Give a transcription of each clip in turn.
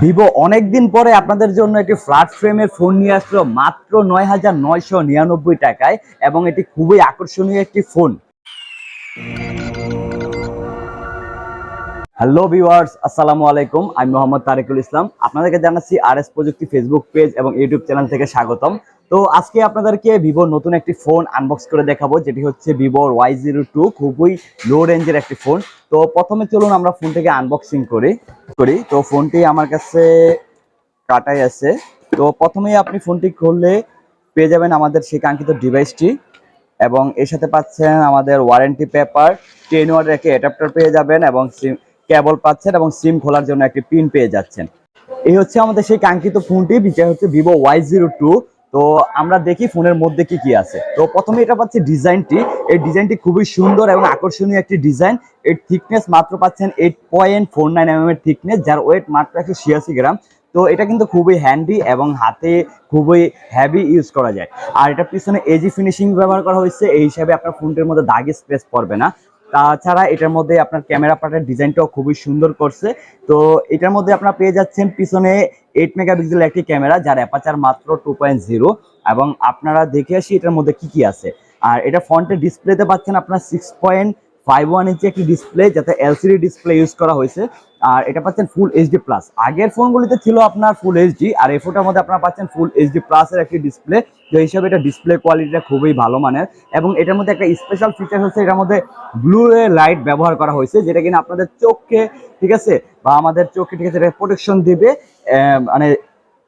Vivo অনেকদিন পরে আপনাদের জন্য একটি ফ্ল্যাট ফ্রেমের ফোন নিয়ে আসলো মাত্র ৯,৯৯৯ টাকায় এবং এটি খুবই আকর্ষণীয় একটি ফোন। হ্যালো ভিউয়ার্স, আসসালামু আলাইকুম। আমি মোহাম্মদ তারিকুল ইসলাম। আপনাদেরকে জানাচ্ছি আরএস প্রযুক্তি ফেসবুক পেজ এবং ইউটিউব চ্যানেল থেকে স্বাগতম। তো আজকে আপনাদেরকে ভিভোর নতুন একটি ফোন আনবক্স করে দেখাবো, যেটি হচ্ছে ভিভো Y02। খুবই লো রেঞ্জের একটি ফোন। তো প্রথমে চলুন আমরা ফোনটিকে আনবক্সিং করি। তো ফোনটি আমার কাছে কাটাই আছে। তো প্রথমেই আপনি ফোনটি খুললে পেয়ে যাবেন আমাদের সেই কাঙ্ক্ষিত ডিভাইসটি এবং এর সাথে পাচ্ছেন আমাদের ওয়ারেন্টি পেপার, 10 ওয়াটের একটি অ্যাডাপ্টার পেয়ে যাবেন এবং সিম কেবল পাচ্ছেন এবং সিম খোলার জন্য একটি পিন পেয়ে যাচ্ছেন। এই হচ্ছে আমাদের সেই কাঙ্ক্ষিত ফোনটি, যেটা হচ্ছে ভিভো Y02। তো আমরা দেখি ফোনের মধ্যে কি কি আছে। তো প্রথমে এটা পাচ্ছি ডিজাইনটি। এই ডিজাইনটি খুবই সুন্দর এবং আকর্ষণীয় একটি ডিজাইন। এর থিকনেস মাত্র পাচ্ছেন 8.49 mm এর থিকনেস, যার ওয়েট মাত্র 186 গ্রাম। তো এটা কিন্তু খুবই হ্যান্ডি এবং হাতে খুবই হেভি ইউজ করা যায়। আর এটা পিছনে এজি ফিনিশিং ব্যবহার করা হয়েছে, এই হিসাবে আপনার ফোনটির মধ্যে দাগ স্পেস পড়বে না। তাছাড়া এটার মধ্যে আপনার ক্যামেরা পার্টের ডিজাইনটাও খুবই সুন্দর করছে। তো এটার মধ্যে আপনারা পেয়ে যাচ্ছেন পিছনে 8 মেগাপিক্সেল একটি ক্যামেরা, যার অ্যাপারচার মাত্র 2.0। এবং আপনারা দেখে আসি এটার মধ্যে কি কি আছে। আর এটা ফ্রন্টের ডিসপ্লেতে পাচ্ছেন আপনার 6.51 ইঞ্চি একটি ডিসপ্লে, যাতে এলসিডি ডিসপ্লে ইউজ করা হয়েছে। আর এটা পাচ্ছেন ফুল এইচডি প্লাস। আগের ফোনগুলিতে ছিল আপনার ফুল এইচডি, আর এই ফোনটার মধ্যে আপনারা পাচ্ছেন ফুল এইচডি প্লাসের একটি ডিসপ্লে। তো হিসাবে এটা ডিসপ্লে কোয়ালিটিটা খুবই ভালো মানের। এবং এটার মধ্যে একটা স্পেশাল ফিচার হচ্ছে এটার মধ্যে ব্লু রে লাইট ব্যবহার করা হয়েছে, যেটা কিনা আপনাদের চোখকে, ঠিক আছে, বা আমাদের চোখকে, ঠিক আছে, এটা প্রোটেকশন দিবে। মানে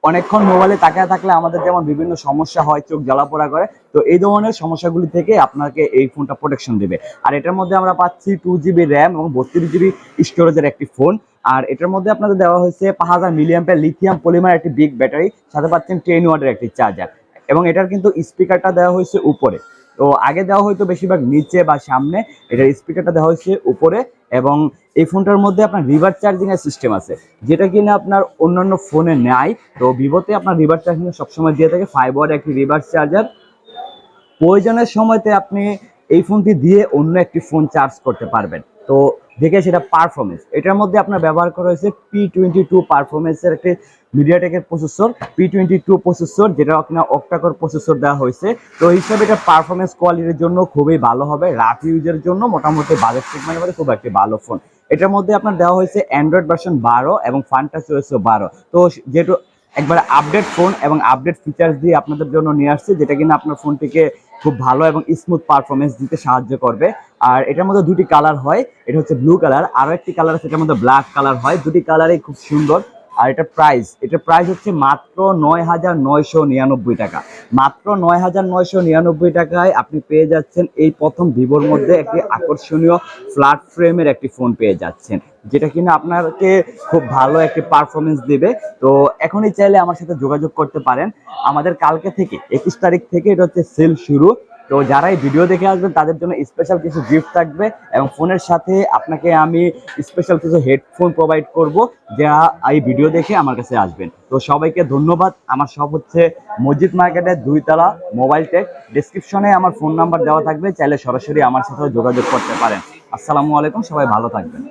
অনেকক্ষণ মোবাইলে তাকায় থাকলে আমাদের যেমন বিভিন্ন সমস্যা হয়, চোখ জ্বালা পোড়া করে, তো এই ধরনের সমস্যাগুলি থেকে আপনাকে এই ফোনটা প্রোটেকশন দেবে। আর এটার মধ্যে আমরা পাচ্ছি 2GB র্যাম এবং 32GB স্টোরেজের একটি ফোন। আর এটার মধ্যে আপনাদের দেওয়া হয়েছে 5000 মিলিঅ্যাম্পিয়ার লিথিয়াম পলিমার একটি বিগ ব্যাটারি, সাথে পাচ্ছেন 10 ওয়াটের একটি চার্জার। এবং এটার কিন্তু স্পিকারটা দেওয়া হয়েছে উপরে। তো আগে দেওয়া হয়তো বেশিরভাগ নিচে বা সামনে, এটার স্পিকারটা দেওয়া হয়েছে উপরে। এবং এই ফোনটার মধ্যে আপনার রিভার্স চার্জিং এর সিস্টেম আছে, যেটা কিনা আপনার অন্যান্য ফোনে নাই। তো ভিভোতে আপনার রিভার্স চার্জিং সবসময় দিয়ে থাকে 5 ওয়াট একটি রিভার্স চার্জার। প্রয়োজনের সময়তে আপনি এই ফোনটি দিয়ে অন্য একটি ফোন চার্জ করতে পারবেন। তো দেখে সেটা পারফরমেন্স, এটার মধ্যে আপনার ব্যবহার করা হয়েছে P22 পারফরমেন্সের একটি মিডিয়াটেকের প্রসেসর, P22 প্রসেসর, যেটা আপনার অক্টাকোর প্রসেসর দেওয়া হয়েছে। তো এই হিসাবে এটা পারফরমেন্স কোয়ালিটির জন্য খুবই ভালো হবে। রাফ ইউজের জন্য মোটামুটি বাজেট সেগমেন্টের মধ্যে খুব একটি ভালো ফোন। এটার মধ্যে আপনার দেওয়া হয়েছে অ্যান্ড্রয়েড ভার্সন 12 এবং ফান টাচ OS 12। তো যেহেতু একবার আপডেট ফোন এবং আপডেট ফিচার্স দিয়ে আপনাদের জন্য নিয়ে আসছে, যেটা কিনা আপনার ফোনটিকে খুব ভালো এবং স্মুথ পারফরমেন্স দিতে সাহায্য করবে। আর এটার মধ্যে দুটি কালার হয়, এটা হচ্ছে ব্লু কালার, আরো একটি কালার আছে এটার মধ্যে ব্ল্যাক কালার হয়। দুটি কালারই খুব সুন্দর। আর এটার প্রাইস হচ্ছে মাত্র ৯,৯৯৯ টাকা। মাত্র ৯,৯৯৯ টাকায় আপনি পেয়ে যাচ্ছেন এই প্রথম ভিভোর মধ্যে একটি আকর্ষণীয় ফ্ল্যাট ফ্রেমের একটি ফোন পেয়ে যাচ্ছেন, যেটা কিনা আপনাকে খুব ভালো একটি পারফরমেন্স দেবে। তো এখনই চাইলে আমার সাথে যোগাযোগ করতে পারেন। আমাদের কালকে থেকে 21 তারিখ থেকে এটা হচ্ছে সেল শুরু। তো যারা এই ভিডিও দেখে আসবেন তাদের জন্য স্পেশাল কিছু গিফট থাকবে এবং ফোনের সাথে আপনাকে আমি স্পেশাল কিছু হেডফোন প্রোভাইড করব, যা এই ভিডিও দেখে আমার কাছে আসবেন। তো সবাইকে ধন্যবাদ। আমার সব হচ্ছে মসজিদ মার্কেটের 2 তলা, মোবাইল টেক। ডেসক্রিপশনে আমার ফোন নাম্বার দেওয়া থাকবে, চাইলে সরাসরি আমার সাথে যোগাযোগ করতে পারেন। আসসালামু আলাইকুম, সবাই ভালো থাকবেন।